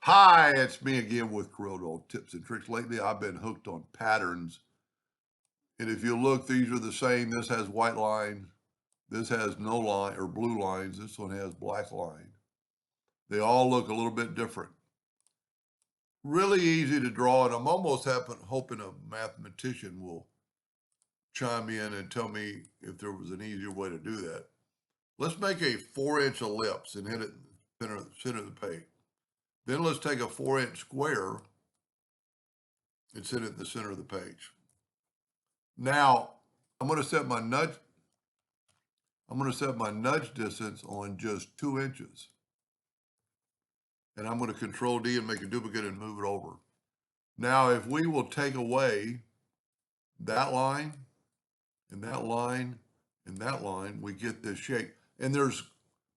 Hi, it's me again with Corel tips and tricks. Lately, I've been hooked on patterns. And if you look, these are the same. This has white lines. This has no line or blue lines. This one has black line. They all look a little bit different. Really easy to draw, and I'm almost hoping a mathematician will chime in and tell me if there was an easier way to do that. Let's make a 4-inch ellipse and hit it in the center of the page. Then let's take a 4-inch square and set it in the center of the page. Now, I'm going to set my nudge. I'm going to set my nudge distance on just 2 inches. And I'm going to Control D and make a duplicate and move it over. Now, if we will take away that line and that line and that line, we get this shape. And there's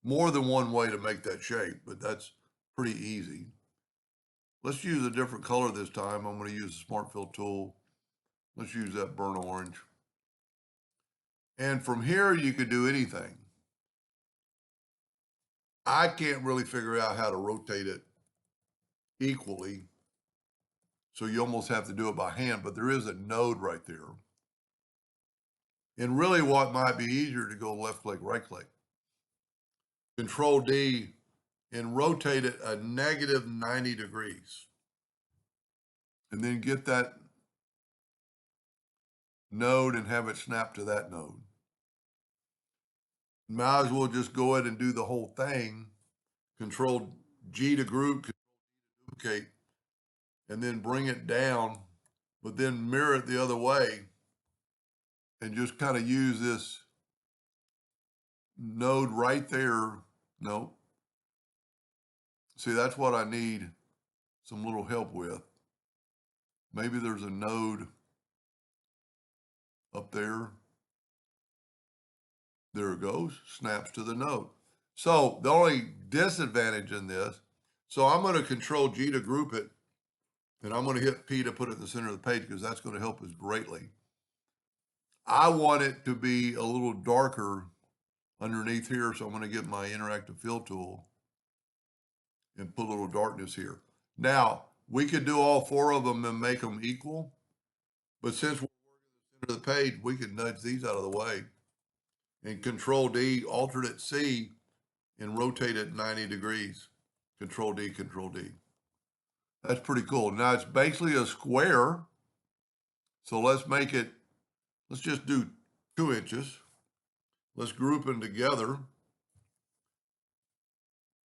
more than one way to make that shape, but that's pretty easy. Let's use a different color this time. I'm going to use the Smart Fill tool. Let's use that burnt orange. And from here, you could do anything. I can't really figure out how to rotate it equally. So you almost have to do it by hand, but there is a node right there. And really what might be easier to go left click, right click. Control D and rotate it a negative 90 degrees. And then get that node and have it snap to that node. Might as well just go ahead and do the whole thing. Control G to group, duplicate, and then bring it down, but then mirror it the other way and just kind of use this node right there. No. See, that's what I need some little help with. Maybe there's a node up there. There it goes, snaps to the node. So the only disadvantage in this, so I'm going to Control G to group it, and I'm going to hit P to put it in the center of the page because that's going to help us greatly. I want it to be a little darker underneath here, so I'm going to get my interactive fill tool and put a little darkness here. Now, we could do all 4 of them and make them equal, but since we're working the center of the page, we can nudge these out of the way and Control D, alternate C, and rotate it 90 degrees. Control D, Control D. That's pretty cool. Now it's basically a square. So let's make it, let's just do 2 inches. Let's group them together.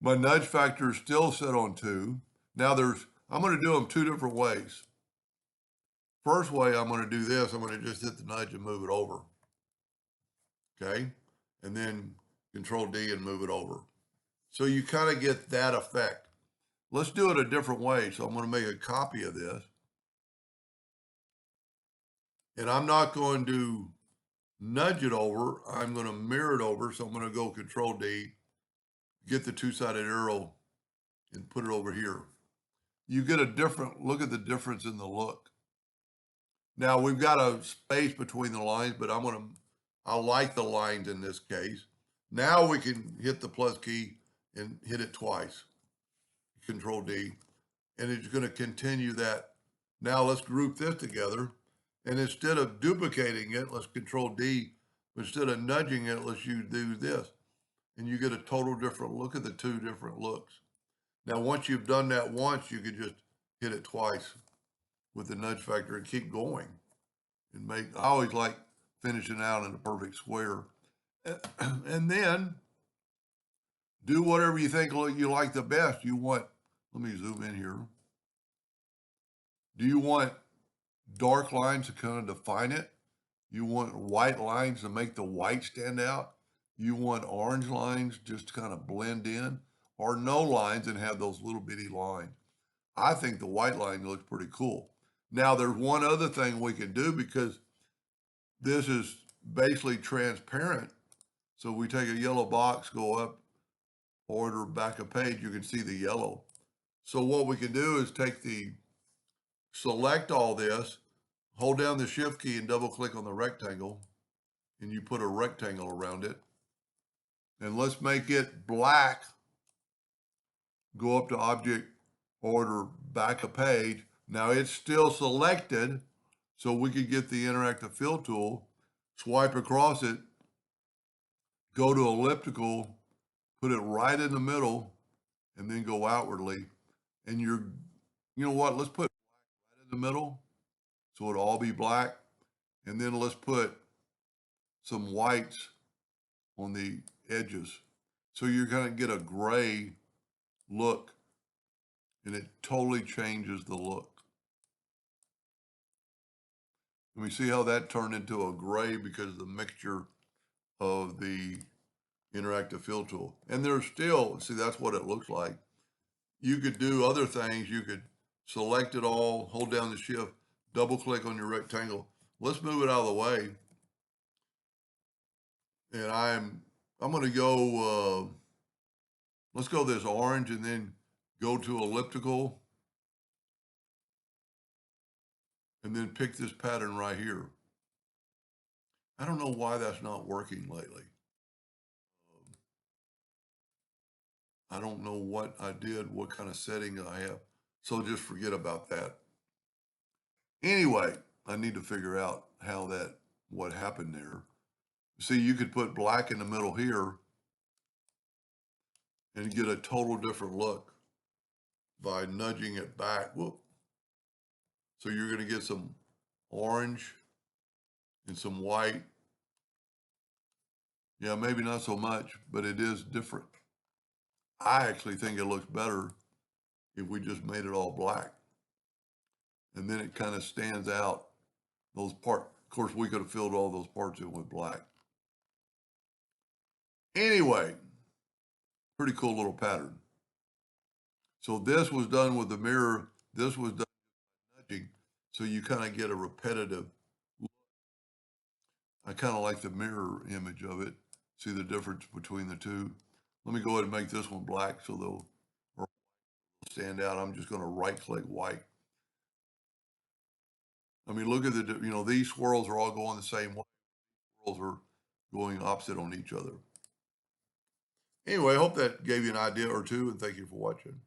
My nudge factor is still set on 2. Now I'm going to do them 2 different ways. First way, I'm going to do this. I'm going to just hit the nudge and move it over. Okay. And then Control D and move it over. So you kind of get that effect. Let's do it a different way. So I'm going to make a copy of this. And I'm not going to nudge it over. I'm going to mirror it over. So I'm going to go Control D, get the 2-sided arrow and put it over here. You get a different, look at the difference in the look. Now we've got a space between the lines, but I like the lines in this case. Now we can hit the plus key and hit it twice. Control D, and it's going to continue that. Now let's group this together. And instead of duplicating it, let's Control D. Instead of nudging it, let's do this. And you get a total different look at the 2 different looks. Now, once you've done that once, you can just hit it twice with the nudge factor and keep going. And I always like finishing out in a perfect square. And then do whatever you think you like the best. You want, let me zoom in here. Do you want dark lines to kind of define it? You want white lines to make the white stand out? You want orange lines just to kind of blend in? Or no lines and have those little bitty lines? I think the white line looks pretty cool. Now there's one other thing we can do because this is basically transparent. So we take a yellow box, go up, order back a page, you can see the yellow. So what we can do is select all this, hold down the shift key and double click on the rectangle, and you put a rectangle around it. And let's make it black. Go up to Object, order back a page. Now it's still selected, so we could get the interactive fill tool, swipe across it, go to elliptical, put it right in the middle, and then go outwardly. And you know what? Let's put right in the middle, so it'll all be black. And then let's put some whites on the edges. So you're gonna get a gray look, and it totally changes the look. Let me see how that turned into a gray because of the mixture of the interactive fill tool. And there's still, see, that's what it looks like. You could do other things. You could select it all, hold down the shift, double click on your rectangle. Let's move it out of the way. And I'm going to go, let's go this orange and then go to elliptical and then pick this pattern right here. I don't know why that's not working lately. I don't know what I did, what kind of setting I have. So just forget about that. Anyway, I need to figure out what happened there. See, you could put black in the middle here and get a total different look by nudging it back. Whoop. So you're going to get some orange and some white. Yeah, maybe not so much, but it is different. I actually think it looks better if we just made it all black. And then it kind of stands out those parts. Of course, we could have filled all those parts in with black. Anyway, pretty cool little pattern. So this was done with the mirror. This was done with nudging. So you kind of get a repetitive look. I kind of like the mirror image of it. See the difference between the two. Let me go ahead and make this one black so they'll stand out. I'm just going to right click white. I mean, look at these swirls are all going the same way. Swirls are going opposite on each other. Anyway, I hope that gave you an idea or two, and thank you for watching.